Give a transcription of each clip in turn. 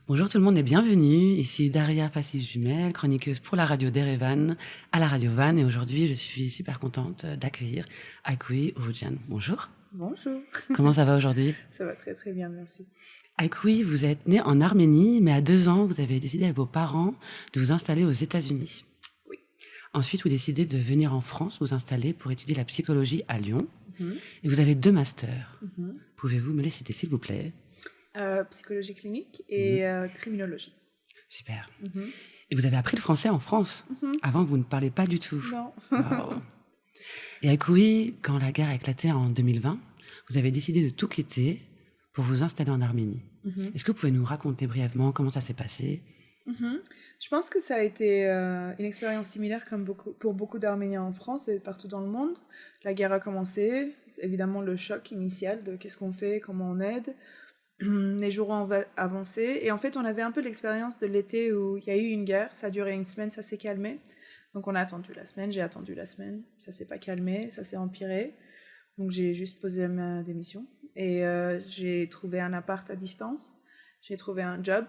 Bonjour tout le monde et bienvenue. Ici Daria Fassi-Jumel, chroniqueuse pour la radio d'Erevan à la radio Van. Et aujourd'hui, je suis super contente d'accueillir Aikoui Ouroudjian. Bonjour. Bonjour. Comment ça va aujourd'hui? Ça va très très bien, merci. Aikoui, vous êtes né en Arménie, mais à 2 ans, vous avez décidé avec vos parents de vous installer aux États-Unis. Oui. Ensuite, vous décidez de venir en France vous installer pour étudier la psychologie à Lyon. Mhm. Et vous avez 2 masters. Mhm. Pouvez-vous me les citer, s'il vous plaît? Psychologie clinique et criminologie. Super. Mhm. Et vous avez appris le français en France. Mhm. Avant, vous ne parlez pas du tout. Non. Wow. Et à Koui, quand la guerre a éclaté en 2020, vous avez décidé de tout quitter pour vous installer en Arménie. Mhm. Est-ce que vous pouvez nous raconter brièvement comment ça s'est passé? Mhm. Je pense que ça a été une expérience similaire comme pour beaucoup d'Arméniens en France et partout dans le monde. La guerre a commencé, évidemment le choc initial de qu'est-ce qu'on fait, comment on aide. Les jours ont avancé et en fait on avait un peu l'expérience de l'été où il y a eu une guerre, ça a duré une semaine, ça s'est calmé. Donc on a attendu la semaine, j'ai attendu la semaine, ça s'est pas calmé, ça s'est empiré. Donc j'ai juste posé ma démission et j'ai trouvé un appart à distance, j'ai trouvé un job,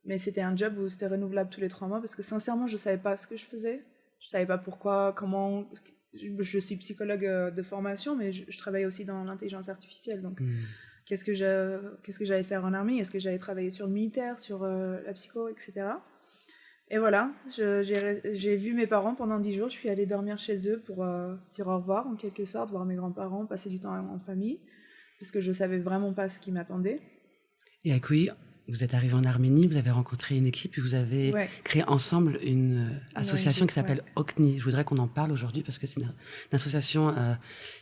mais c'était un job où c'était renouvelable tous les 3 mois parce que sincèrement je savais pas ce que je faisais, je savais pas pourquoi, comment. Je suis psychologue de formation, mais je travaille aussi dans l'intelligence artificielle, donc qu'est-ce que j'allais faire en armée, est-ce que j'allais travailler sur le militaire, sur la psycho, etc. Et voilà, j'ai vu mes parents pendant 10 jours, je suis allée dormir chez eux pour dire au revoir en quelque sorte, voir mes grands-parents, passer du temps en famille, parce que je savais vraiment pas ce qui m'attendait. Et à Koui, vous êtes arrivé en Arménie, vous avez rencontré une équipe et vous avez créé ensemble une association qui s'appelle OCNI. Je voudrais qu'on en parle aujourd'hui parce que c'est une association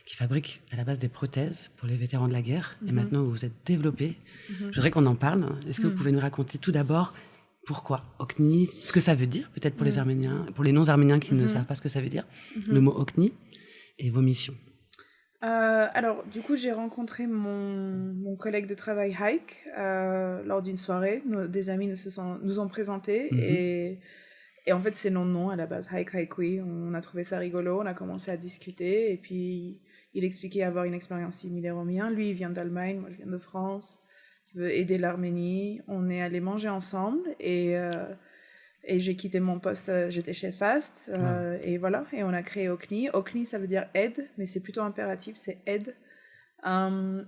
qui fabrique à la base des prothèses pour les vétérans de la guerre. Et maintenant, vous vous êtes développé. Je voudrais qu'on en parle. Est-ce que vous pouvez nous raconter tout d'abord pourquoi OCNI, ce que ça veut dire, peut-être pour les Arméniens, pour les non-Arméniens qui ne savent pas ce que ça veut dire, le mot OCNI et vos missions? Alors, du coup, j'ai rencontré mon collègue de travail, Haik, lors d'une soirée. Des amis nous ont présentés et en fait, c'est notre nom à la base, Haik Haikoui. On a trouvé ça rigolo, on a commencé à discuter et puis il expliquait avoir une expérience similaire au mien. Lui, il vient d'Allemagne, moi je viens de France. Il veut aider l'Arménie. On est allés manger ensemble et j'ai quitté mon poste, j'étais chez Fast, et voilà, et on a créé OCNI. OCNI, ça veut dire aide, mais c'est plutôt impératif, c'est aide.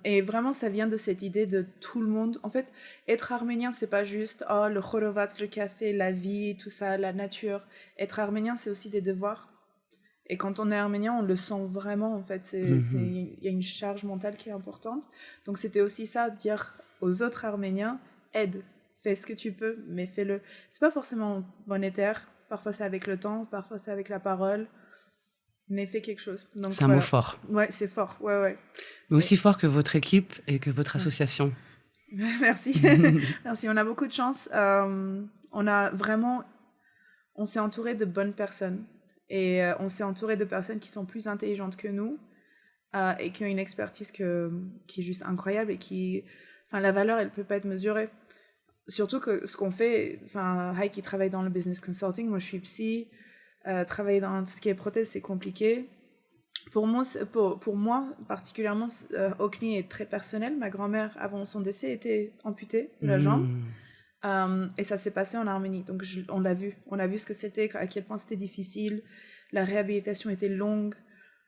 Et vraiment, ça vient de cette idée de tout le monde. En fait, être arménien, c'est pas juste le khorovat, le café, la vie, tout ça, la nature. Être arménien, c'est aussi des devoirs. Et quand on est arménien, on le sent vraiment, en fait. Il y a une charge mentale qui est importante. Donc, c'était aussi ça, dire aux autres Arméniens, aide. Fais ce que tu peux, mais fais-le. C'est pas forcément monétaire. Parfois, c'est avec le temps. Parfois, c'est avec la parole. Mais fais quelque chose. Donc, c'est un mot fort. Ouais, c'est fort. Ouais. Mais aussi fort que votre équipe et que votre association. Merci. Merci. On a beaucoup de chance. On s'est entouré de bonnes personnes. Et on s'est entouré de personnes qui sont plus intelligentes que nous et qui ont une expertise qui est juste incroyable et la valeur, elle peut pas être mesurée. Surtout que ce qu'on fait, Haik, il travaille dans le business consulting, moi je suis psy, travailler dans tout ce qui est prothèse, c'est compliqué. Pour moi particulièrement, OCNI est très personnel. Ma grand-mère, avant son décès, était amputée de la jambe. Et ça s'est passé en Arménie, donc on a vu ce que c'était, à quel point c'était difficile, la réhabilitation était longue,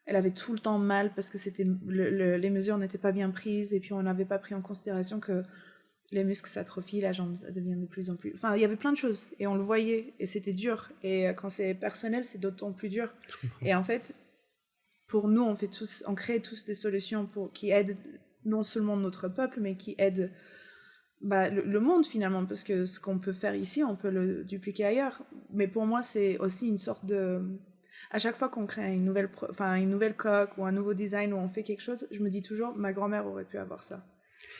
elle avait tout le temps mal parce que les mesures n'étaient pas bien prises et puis on n'avait pas pris en considération que les muscles s'atrophient, la jambe devient de plus en plus... il y avait plein de choses et on le voyait et c'était dur, et quand c'est personnel, c'est d'autant plus dur. Et en fait, pour nous, on crée tous des solutions qui aident non seulement notre peuple, mais qui aident le monde finalement, parce que ce qu'on peut faire ici, on peut le dupliquer ailleurs. Mais pour moi, c'est aussi une sorte de... À chaque fois qu'on crée une nouvelle coque ou un nouveau design ou on fait quelque chose, je me dis toujours, ma grand-mère aurait pu avoir ça.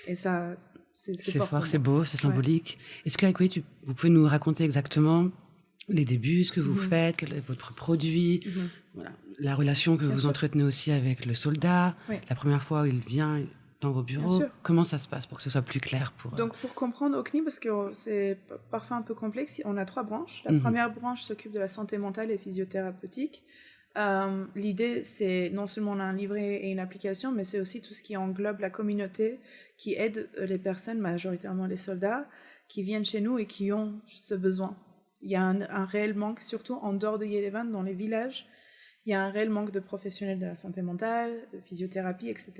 Et ça, c'est fort, c'est beau, c'est symbolique. Est-ce que Aikoui, vous pouvez nous raconter exactement les débuts, ce que vous faites, quel est votre produit, voilà, la relation que vous entretenez aussi avec le soldat, la première fois où il vient dans vos bureaux, comment ça se passe pour que ce soit plus clair Donc pour comprendre OCNI, parce que c'est parfois un peu complexe, on a 3 branches. La première branche s'occupe de la santé mentale et physiothérapeutique. L'idée, c'est non seulement on a un livret et une application, mais c'est aussi tout ce qui englobe la communauté qui aide les personnes, majoritairement les soldats, qui viennent chez nous et qui ont ce besoin. Il y a un réel manque, surtout en dehors de Yerevan, dans les villages. Il y a un réel manque de professionnels de la santé mentale, de physiothérapie, etc.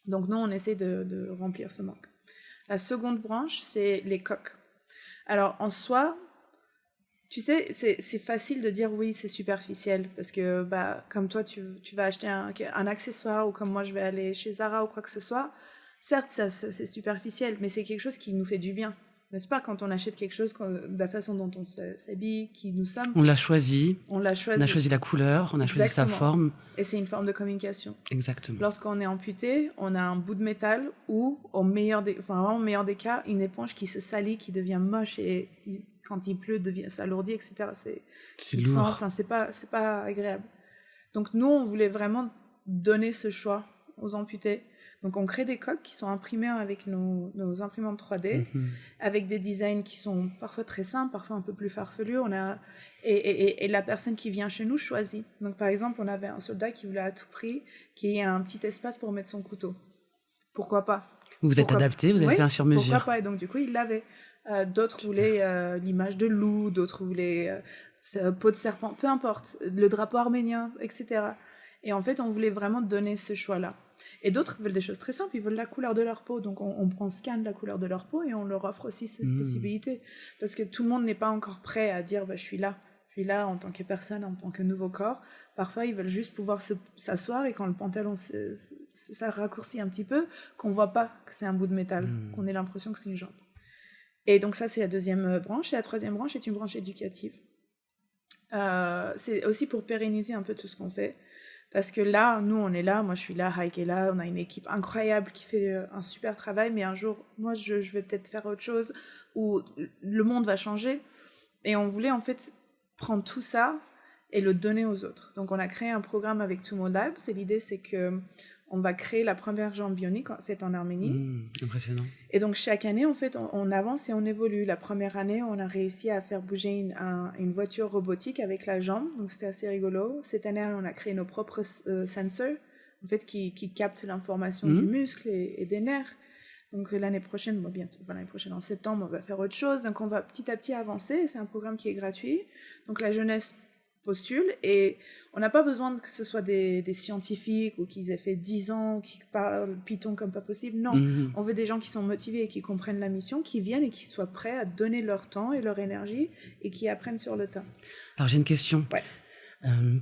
Donc nous, on essaie de remplir ce manque. La seconde branche, c'est les coqs. Alors en soi, tu sais, c'est facile de dire oui, c'est superficiel, parce que comme toi, tu vas acheter un accessoire, ou comme moi, je vais aller chez Zara ou quoi que ce soit. Certes, ça, c'est superficiel, mais c'est quelque chose qui nous fait du bien. N'est-ce pas, quand on achète quelque chose, de la façon dont on s'habille, qui nous sommes... On l'a choisi. On l'a choisi. On a choisi la couleur, on a choisi sa forme. Et c'est une forme de communication. Exactement. Lorsqu'on est amputé, on a un bout de métal ou, vraiment au meilleur des cas, une éponge qui se salit, qui devient moche et quand il pleut, s'alourdit, etc. C'est lourd. C'est pas agréable. Donc nous, on voulait vraiment donner ce choix aux amputés. Donc on crée des coques qui sont imprimées avec nos imprimantes 3D, avec des designs qui sont parfois très simples, parfois un peu plus farfelus. Et la personne qui vient chez nous choisit. Donc par exemple, on avait un soldat qui voulait à tout prix qu'il y ait un petit espace pour mettre son couteau. Pourquoi pas? Vous êtes adapté, vous avez fait un sur-mesure. Pourquoi pas? Et donc du coup, il l'avait. D'autres voulaient l'image de loup, d'autres voulaient peau de serpent, peu importe, le drapeau arménien, etc. Et en fait, on voulait vraiment donner ce choix-là. Et d'autres veulent des choses très simples, ils veulent la couleur de leur peau. Donc on scanne la couleur de leur peau et on leur offre aussi cette possibilité. Parce que tout le monde n'est pas encore prêt à dire je suis là en tant que personne, en tant que nouveau corps. Parfois, ils veulent juste pouvoir s'asseoir et quand le pantalon ça raccourcit un petit peu, qu'on ne voit pas que c'est un bout de métal, qu'on ait l'impression que c'est une jambe. Et donc ça, c'est la deuxième branche. Et la troisième branche est une branche éducative. C'est aussi pour pérenniser un peu tout ce qu'on fait. Parce que là, nous, on est là, moi je suis là, Heike est là, on a une équipe incroyable qui fait un super travail, mais un jour, moi, je vais peut-être faire autre chose, ou le monde va changer. Et on voulait en fait prendre tout ça et le donner aux autres. Donc on a créé un programme avec Tumo Labs, et l'idée c'est qu'on va créer la première jambe bionique faite en Arménie. Impressionnant. Et donc chaque année, en fait, on avance et on évolue. La première année, on a réussi à faire bouger une voiture robotique avec la jambe, donc c'était assez rigolo. Cette année, on a créé nos propres sensors, en fait, qui captent l'information du muscle et des nerfs. Donc l'année prochaine, l'année prochaine en septembre, on va faire autre chose. Donc on va petit à petit avancer. C'est un programme qui est gratuit. Donc la jeunesse postule et on n'a pas besoin que ce soit des scientifiques ou qu'ils aient fait 10 ans, qui parlent Python comme pas possible. Non, on veut des gens qui sont motivés et qui comprennent la mission, qui viennent et qui soient prêts à donner leur temps et leur énergie et qui apprennent sur le tas. Alors j'ai une question. Ouais.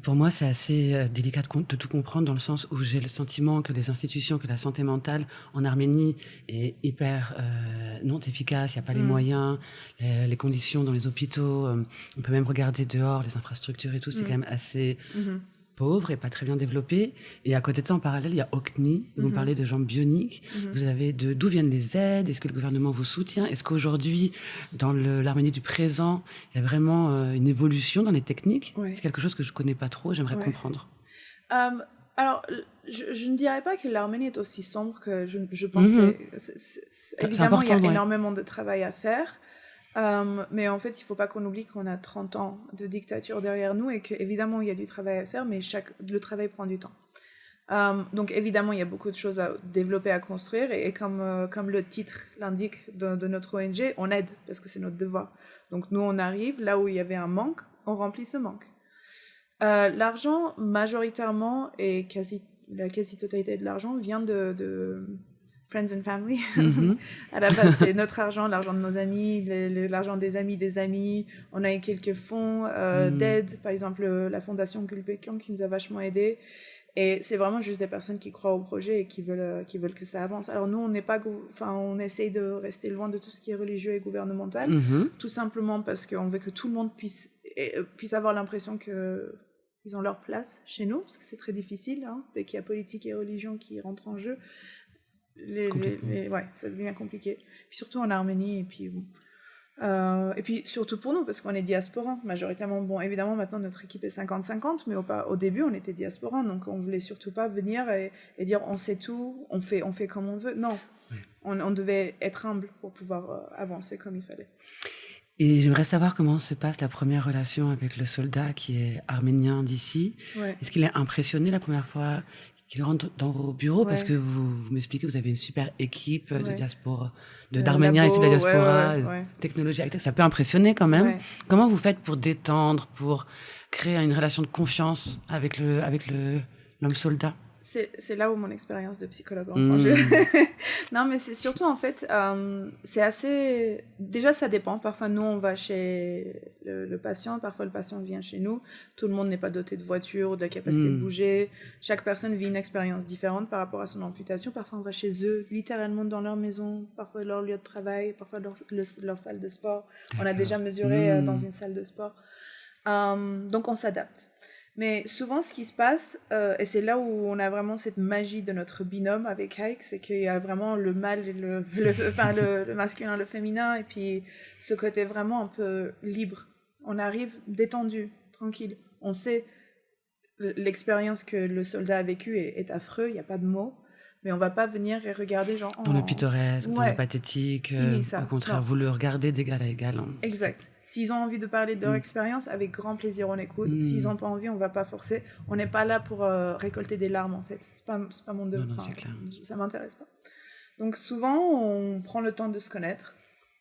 Pour moi, c'est assez délicat de tout comprendre dans le sens où j'ai le sentiment que les institutions, que la santé mentale en Arménie est hyper non efficace, il n'y a pas les moyens, les conditions dans les hôpitaux, on peut même regarder dehors, les infrastructures et tout, c'est quand même assez pauvre et pas très bien développé. Et à côté de ça, en parallèle, il y a Okni, vous parlez de jambes bioniques, vous avez d'où viennent les aides, est-ce que le gouvernement vous soutient, est-ce qu'aujourd'hui, dans l'Arménie du présent, il y a vraiment une évolution dans les techniques? C'est quelque chose que je ne connais pas trop, j'aimerais comprendre. Alors, je ne dirais pas que l'Arménie est aussi sombre que je pensais. Évidemment, il y a énormément de travail à faire. Mais en fait, il ne faut pas qu'on oublie qu'on a 30 ans de dictature derrière nous et qu'évidemment, il y a du travail à faire, mais le travail prend du temps. Donc évidemment, il y a beaucoup de choses à développer, à construire, et comme le titre l'indique de notre ONG, on aide, parce que c'est notre devoir. Donc nous, on arrive là où il y avait un manque, on remplit ce manque. L'argent, majoritairement, et la quasi-totalité de l'argent vient de Friends and Family. À la base, c'est notre argent, l'argent de nos amis, l'argent des amis. On a eu quelques fonds d'aide, par exemple la fondation Gulbenkian qui nous a vachement aidés. Et c'est vraiment juste des personnes qui croient au projet et qui veulent que ça avance. Alors nous, on essaye de rester loin de tout ce qui est religieux et gouvernemental, tout simplement parce qu'on veut que tout le monde puisse avoir l'impression qu'ils ont leur place chez nous, parce que c'est très difficile, dès qu'il y a politique et religion qui rentrent en jeu. Ça devient compliqué. Puis surtout en Arménie, et puis surtout pour nous, parce qu'on est diasporans majoritairement. Bon, évidemment, maintenant notre équipe est 50-50, mais au début, on était diasporans, donc on voulait surtout pas venir et dire on sait tout, on fait comme on veut. Non, on devait être humble pour pouvoir avancer comme il fallait. Et j'aimerais savoir comment se passe la première relation avec le soldat qui est arménien d'ici. Est-ce qu'il est impressionné la première fois qu'ils rentrent dans vos bureaux parce que vous m'expliquez que vous avez une super équipe de diaspora, d'Arméniens ici de la diaspora, technologie high-tech. Ça peut impressionner quand même. Comment vous faites pour détendre, pour créer une relation de confiance avec l'homme soldat? C'est là où mon expérience de psychologue entre jeu. Non, mais c'est surtout, en fait, c'est assez... Déjà, ça dépend. Parfois, nous, on va chez le patient. Parfois, le patient vient chez nous. Tout le monde n'est pas doté de voiture ou de la capacité de bouger. Chaque personne vit une expérience différente par rapport à son amputation. Parfois, on va chez eux, littéralement dans leur maison. Parfois, leur lieu de travail. Parfois, leur salle de sport. On a déjà mesuré dans une salle de sport. Donc, on s'adapte. Mais souvent, ce qui se passe, et c'est là où on a vraiment cette magie de notre binôme avec Haïk, c'est qu'il y a vraiment le mâle et le masculin, le féminin, et puis ce côté vraiment un peu libre. On arrive détendu, tranquille. On sait l'expérience que le soldat a vécue est affreux, il n'y a pas de mots. Mais on ne va pas venir et regarder genre... Dans le pittoresque, dans le pathétique. Au contraire, vous le regardez d'égal à égal. Exact. S'ils ont envie de parler de leur expérience, avec grand plaisir, on écoute. S'ils n'ont pas envie, on ne va pas forcer. On n'est pas là pour récolter des larmes, en fait. C'est pas mon devoir. Ça ne m'intéresse pas. Donc souvent, on prend le temps de se connaître.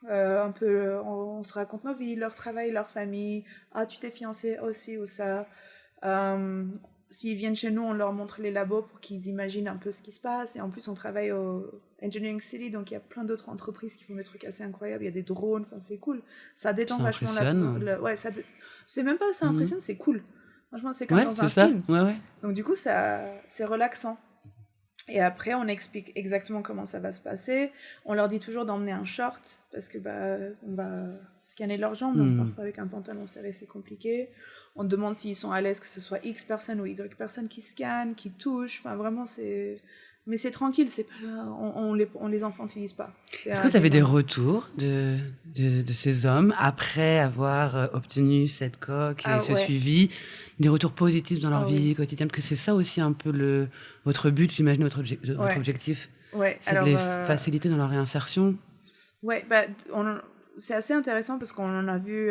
Un peu, on se raconte nos vies, leur travail, leur famille. Ah, tu t'es fiancé aussi ou ça. S'ils viennent chez nous, on leur montre les labos pour qu'ils imaginent un peu ce qui se passe. Et en plus, on travaille au Engineering City, donc il y a plein d'autres entreprises qui font des trucs assez incroyables. Il y a des drones, enfin c'est cool. Ça détend vachement c'est même pas ça impressionne, c'est cool. Franchement, c'est comme dans un film. Donc du coup, c'est relaxant. Et après, on explique exactement comment ça va se passer. On leur dit toujours d'emmener un short parce que on va scanner leurs jambes. Donc parfois, avec un pantalon serré, c'est compliqué. On demande s'ils sont à l'aise que ce soit X personnes ou Y personnes qui scannent, qui touchent. Enfin, vraiment, c'est... Mais c'est tranquille, c'est pas... on les infantilise pas. Est-ce que vous avez des retours de ces hommes après avoir obtenu cette coque et ce suivi, des retours positifs dans leur vie quotidienne? Parce que c'est ça aussi un peu votre but, j'imagine, votre objectif. C'est de les faciliter dans leur réinsertion. C'est assez intéressant parce qu'on en a vu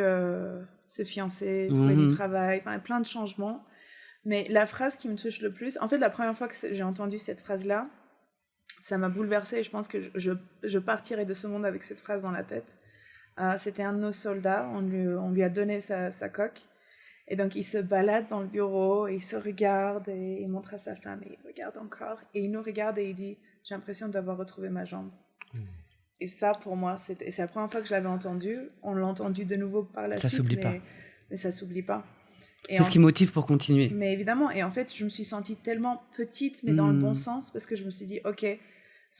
se fiancer, trouver du travail, plein de changements. Mais la phrase qui me touche le plus, en fait, la première fois que j'ai entendu cette phrase-là, ça m'a bouleversée et je pense que je partirai de ce monde avec cette phrase dans la tête. C'était un de nos soldats, on lui a donné sa coque. Et donc, il se balade dans le bureau, et il se regarde, et il montre à sa femme, et il regarde encore. Et il nous regarde et il dit « J'ai l'impression d'avoir retrouvé ma jambe. » Et ça, pour moi, c'est la première fois que je l'avais entendu. On l'a entendu de nouveau par la suite. Ça s'oublie pas. Mais ça s'oublie pas. C'est ce qui motive pour continuer. Mais évidemment. Et en fait, je me suis sentie tellement petite, mais dans le bon sens, parce que je me suis dit, OK,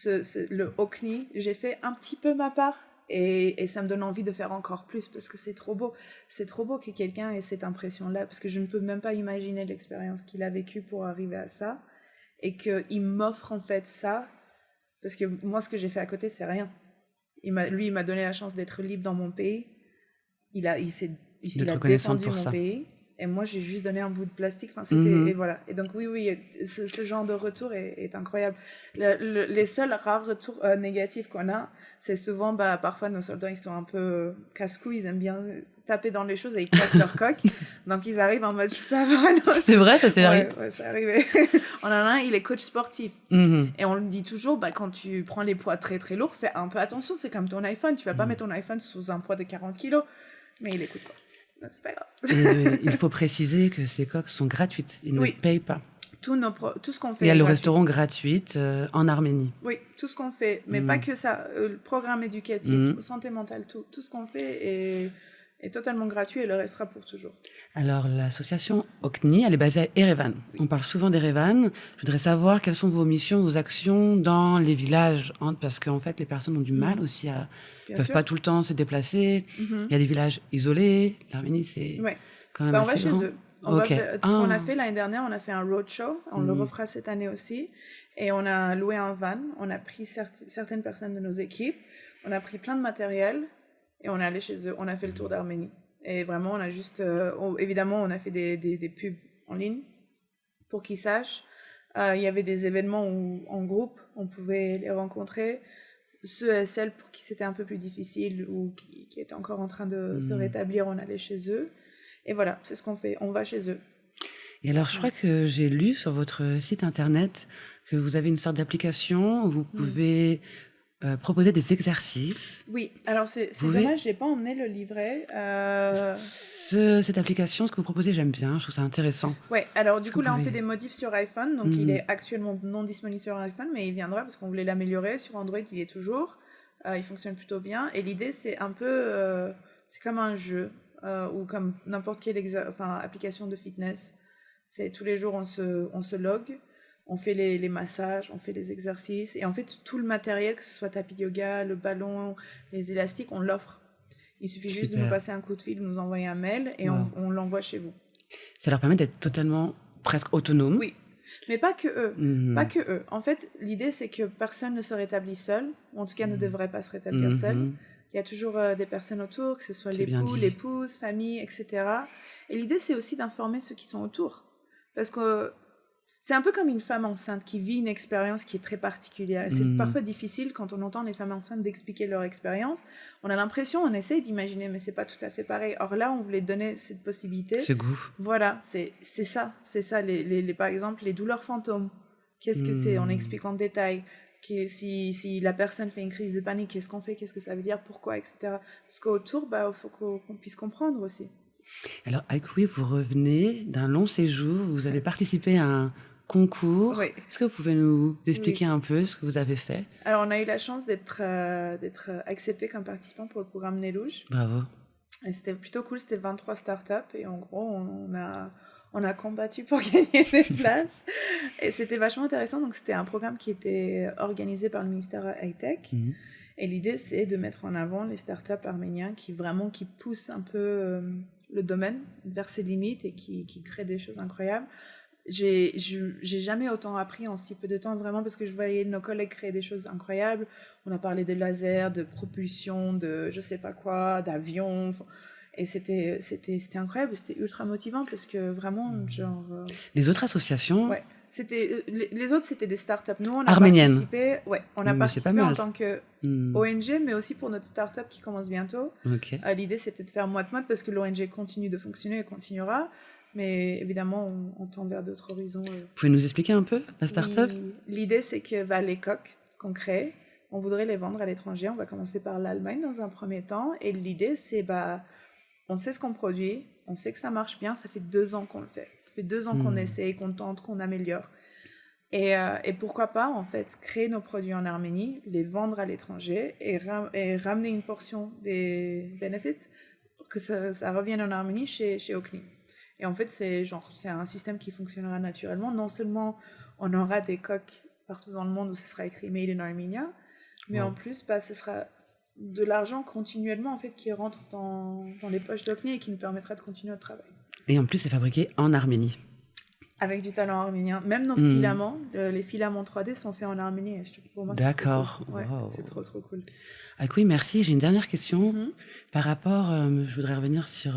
le Haut-CNI, j'ai fait un petit peu ma part. Et ça me donne envie de faire encore plus, parce que c'est trop beau. C'est trop beau que quelqu'un ait cette impression-là, parce que je ne peux même pas imaginer l'expérience qu'il a vécue pour arriver à ça. Et qu'il m'offre en fait ça, parce que moi, ce que j'ai fait à côté, c'est rien. Lui, il m'a donné la chance d'être libre dans mon pays. Il a défendu mon pays. Et moi, j'ai juste donné un bout de plastique. Et voilà. Et donc, oui, ce genre de retour est incroyable. Les seuls rares retours négatifs qu'on a, c'est souvent, parfois, nos soldats, ils sont un peu casse-couilles. Ils aiment bien taper dans les choses et ils cassent leur coque. Donc, ils arrivent en mode, je peux avoir un autre. C'est vrai, ça s'est arrivé. Ouais, c'est arrivé. On en a un, il est coach sportif. Et on le dit toujours, quand tu prends les poids très, très lourds, fais un peu attention. C'est comme ton iPhone. Tu vas pas mettre ton iPhone sous un poids de 40 kilos. Mais il écoute pas. C'est pas grave. Il faut préciser que ces coques sont gratuites. Ils ne payent pas. Tout ce qu'on fait. Il y a le restaurant gratuit en Arménie. Oui, tout ce qu'on fait. Mais pas que ça. Le programme éducatif, santé mentale, tout ce qu'on fait est totalement gratuit et le restera pour toujours. Alors, l'association Haut-CNI, elle est basée à Erevan. On parle souvent d'Erevan. Je voudrais savoir quelles sont vos missions, vos actions dans les villages. Parce qu'en fait, les personnes ont du mal aussi à... Ils ne peuvent pas tout le temps se déplacer. Il y a des villages isolés. L'Arménie, c'est quand même assez grand. On va chez eux. Ce qu'on a fait l'année dernière, on a fait un roadshow. On le refera cette année aussi. Et on a loué un van. On a pris certaines personnes de nos équipes. On a pris plein de matériel. Et on est allé chez eux. On a fait le tour d'Arménie. Et vraiment, on a juste... évidemment, on a fait des pubs en ligne pour qu'ils sachent. Il y avait des événements où, en groupe, on pouvait les rencontrer. Ceux et celles pour qui c'était un peu plus difficile ou qui étaient encore en train de se rétablir, on allait chez eux. Et voilà, c'est ce qu'on fait. On va chez eux. Et alors, je crois que j'ai lu sur votre site internet que vous avez une sorte d'application où vous pouvez proposer des exercices. Oui, alors c'est dommage, j'ai pas emmené le livret. Cette application, ce que vous proposez, j'aime bien, je trouve ça intéressant. Ouais, alors du coup, là, on fait des modifs sur iPhone, donc il est actuellement non disponible sur iPhone, mais il viendra parce qu'on voulait l'améliorer. Sur Android, il est toujours. Il fonctionne plutôt bien. Et l'idée, c'est un peu... c'est comme un jeu, ou comme n'importe quelle application de fitness. C'est tous les jours, on se log. On fait les massages, on fait les exercices. Et en fait, tout le matériel, que ce soit tapis de yoga, le ballon, les élastiques, on l'offre. Il suffit juste de nous passer un coup de fil, de nous envoyer un mail et on l'envoie chez vous. Ça leur permet d'être totalement, presque autonomes. Oui, mais pas que eux. Pas que eux. En fait, l'idée, c'est que personne ne se rétablit seul, ou en tout cas ne devrait pas se rétablir seul. Il y a toujours des personnes autour, que ce soit l'époux, l'épouse, famille, etc. Et l'idée, c'est aussi d'informer ceux qui sont autour. Parce que c'est un peu comme une femme enceinte qui vit une expérience qui est très particulière. Et c'est parfois difficile quand on entend les femmes enceintes d'expliquer leur expérience. On a l'impression, on essaye d'imaginer, mais c'est pas tout à fait pareil. Or là, on voulait donner cette possibilité. Ce goût. Voilà, c'est ça. C'est ça, par exemple, les douleurs fantômes. Qu'est-ce que c'est? On explique en détail. Si la personne fait une crise de panique, qu'est-ce qu'on fait? Qu'est-ce que ça veut dire? Pourquoi? Etc. Parce qu'autour, il faut qu'on puisse comprendre aussi. Alors, Aikoui, vous revenez d'un long séjour. Vous avez participé à un concours. Oui. Est-ce que vous pouvez nous expliquer un peu ce que vous avez fait? Alors, on a eu la chance d'être accepté comme participant pour le programme Nelouge. Bravo. Et c'était plutôt cool, c'était 23 startups et en gros, on a combattu pour gagner des places. Et c'était vachement intéressant. Donc, c'était un programme qui était organisé par le ministère High-Tech. Et l'idée, c'est de mettre en avant les startups arméniens qui poussent un peu le domaine vers ses limites et qui créent des choses incroyables. J'ai jamais autant appris en si peu de temps, vraiment, parce que je voyais nos collègues créer des choses incroyables. On a parlé de lasers, de propulsion, de je sais pas quoi, d'avions. Et c'était incroyable, c'était ultra motivant parce que vraiment, genre... Les autres associations? Ouais. Les autres, c'était des startups. Nous, on a arméniennes. participé, on a participé en tant que ONG, mais aussi pour notre startup qui commence bientôt. Okay. L'idée, c'était de faire moite-moite parce que l'ONG continue de fonctionner et continuera. Mais évidemment, on tend vers d'autres horizons. Vous pouvez nous expliquer un peu la start-up? L'idée, c'est que les coques qu'on crée, on voudrait les vendre à l'étranger. On va commencer par l'Allemagne dans un premier temps. Et l'idée, c'est on sait ce qu'on produit, on sait que ça marche bien. Ça fait 2 ans qu'on le fait. Ça fait 2 ans qu'on essaye, qu'on tente, qu'on améliore. Et pourquoi pas, en fait, créer nos produits en Arménie, les vendre à l'étranger et ramener une portion des benefits, que ça revienne en Arménie chez Okni. Et en fait, c'est un système qui fonctionnera naturellement. Non seulement on aura des coques partout dans le monde où ce sera écrit Made in Armenia, mais en plus, ce sera de l'argent continuellement en fait, qui rentre dans les poches d'Okni et qui nous permettra de continuer notre travail. Et en plus, c'est fabriqué en Arménie. Avec du talent arménien. Même nos filaments, les filaments 3D sont faits en Arménie. Pour moi, d'accord. C'est trop cool. Ouais, c'est trop cool. Aikoui, merci. J'ai une dernière question. Par rapport, je voudrais revenir sur...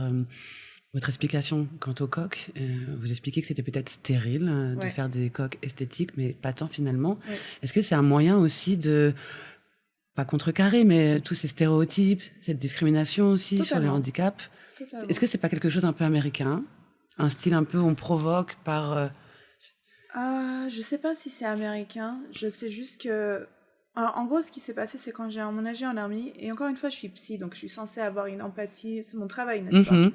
votre explication quant aux coques, vous expliquez que c'était peut-être stérile de faire des coques esthétiques, mais pas tant finalement. Ouais. Est-ce que c'est un moyen aussi de, pas contrecarrer, mais tous ces stéréotypes, cette discrimination aussi sur le handicap? Est-ce que c'est pas quelque chose un peu américain? Un style un peu où on provoque par... Je sais pas si c'est américain. Je sais juste que... Alors, en gros, ce qui s'est passé, c'est quand j'ai emménagé en Arménie, et encore une fois, je suis psy, donc je suis censée avoir une empathie, c'est mon travail, n'est-ce pas?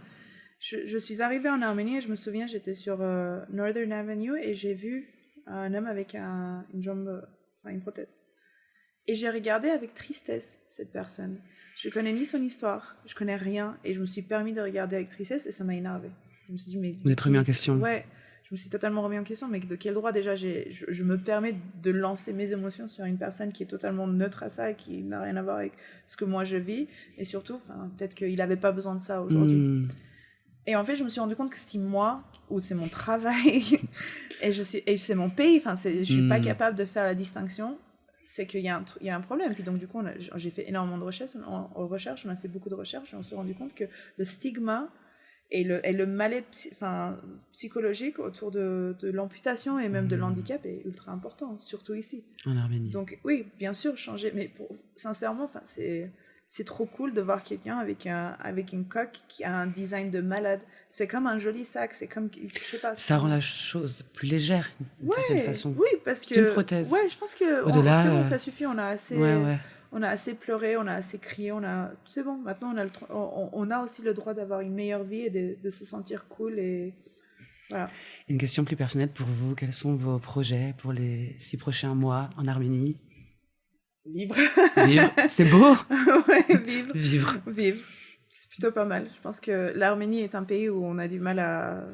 Je suis arrivée en Arménie et je me souviens, j'étais sur Northern Avenue et j'ai vu un homme avec une jambe, une prothèse. Et j'ai regardé avec tristesse cette personne. Je connais ni son histoire, je connais rien et je me suis permis de regarder avec tristesse et ça m'a énervée. Je me suis dit, mais... Vous êtes remis en question? Ouais, je me suis totalement remis en question, mais de quel droit déjà je me permets de lancer mes émotions sur une personne qui est totalement neutre à ça et qui n'a rien à voir avec ce que moi je vis. Et surtout, peut-être qu'il n'avait pas besoin de ça aujourd'hui. Et en fait, je me suis rendu compte que si moi, ou c'est mon travail, et c'est mon pays, je suis pas capable de faire la distinction, c'est qu'il y a un problème. Puis donc, du coup, j'ai fait énormément de recherches, on a fait beaucoup de recherches, et on s'est rendu compte que le stigma et le mal-être psychologique autour de l'amputation et même de l'handicap est ultra important, surtout ici. En Arménie. Donc, oui, bien sûr, changer, mais sincèrement, c'est c'est trop cool de voir quelqu'un avec une coque qui a un design de malade. C'est comme un joli sac, c'est comme, je sais pas. Ça rend la chose plus légère, d'une certaine façon. Oui, parce que... C'est une prothèse. Ouais, je pense que Au-delà, c'est bon, ça suffit, on a assez... Ouais. On a assez pleuré, on a assez crié, c'est bon, maintenant on a aussi le droit d'avoir une meilleure vie et de se sentir cool et voilà. Une question plus personnelle pour vous, quels sont vos projets pour les 6 prochains mois en Arménie? Vivre. Vivre, c'est beau. Ouais, Vivre. C'est plutôt pas mal. Je pense que l'Arménie est un pays où on a du mal à...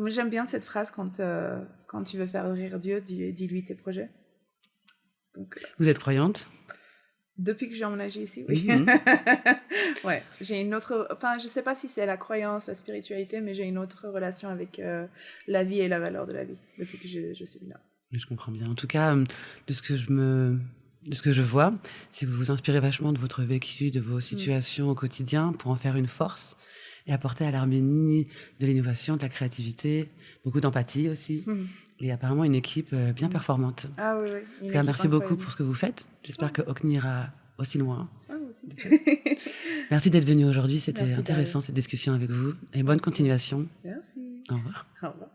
j'aime bien cette phrase quand tu veux faire rire Dieu, dis-lui tes projets. Donc, vous êtes croyante? Depuis que j'ai emménagé ici, oui. Ouais, j'ai une autre... Enfin, je sais pas si c'est la croyance, la spiritualité, mais j'ai une autre relation avec la vie et la valeur de la vie depuis que je suis là. Je comprends bien. En tout cas, de ce que je vois, c'est que vous vous inspirez vachement de votre vécu, de vos situations au quotidien pour en faire une force et apporter à l'Arménie de l'innovation, de la créativité, beaucoup d'empathie aussi. Et apparemment une équipe bien performante. Ah oui. En tout cas, merci beaucoup pour ce que vous faites. J'espère que Okni ira aussi loin. Ah, moi aussi. Merci d'être venu aujourd'hui. C'était intéressant cette discussion avec vous. Et bonne continuation. Merci. Au revoir. Au revoir.